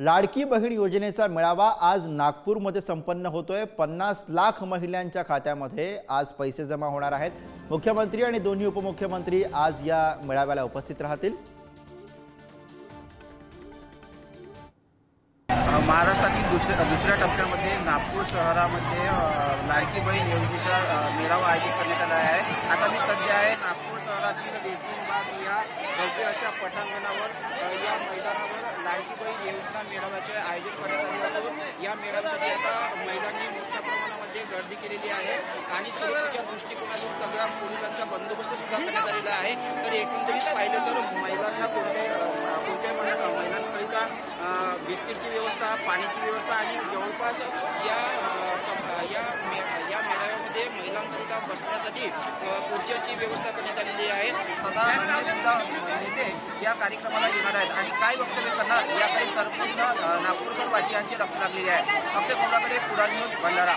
लाडकी बहीण योजनेचा मेळावा आज नागपूरमध्ये संपन्न होतोय। 50 लाख महिलांच्या खात्यामध्ये आज पैसे जमा होणार आहेत। मुख्यमंत्री आणि दोन्ही उपमुख्यमंत्री आज या मेळाव्याला उपस्थित राहतील। महाराष्ट्रातील दुसऱ्या टप्प्यामध्ये नागपूर शहरामध्ये लाडकी बहीण योजनेचा मेळावा आयोजित करण्यात आला आहे। आता मी सध्या आहे नागपूर शहरातील रेशीमबाग या भव्य अशा पटांगणावर या मैदानावर लाडकी बहीण योजना मेळाव्याचे आयोजन करण्यात आले असून या मेळाव्यासाठी आता महिलांनी मोठ्या प्रमाणामध्ये गर्दी केलेली आहे आणि सुरक्षेच्या दृष्टिकोनातून सगळ्या पोलिसांचा बंदोबस्त सुद्धा करण्यात आलेला आहे। तर एकंदरीत पाहिलं तर महिलांना कोणत्याही महिलांकरिता बिस्किटची व्यवस्था, पाण्याची व्यवस्था आणि जवळपास या मेळाव्यामध्ये महिलांकरिता बसण्यासाठी खुर्च्यांची व्यवस्था करण्यात आलेली आहे। तथा अन्य सुद्धा नेते या कार्यक्रमाला येणार आहेत आणि काय वक्तव्य करणार याकडे सर्वत्र नागपूरकर वासियांचे लक्ष लागलेले आहे। अक्षय कोल्हाकडे, पुढारी न्यूज, भंडारा।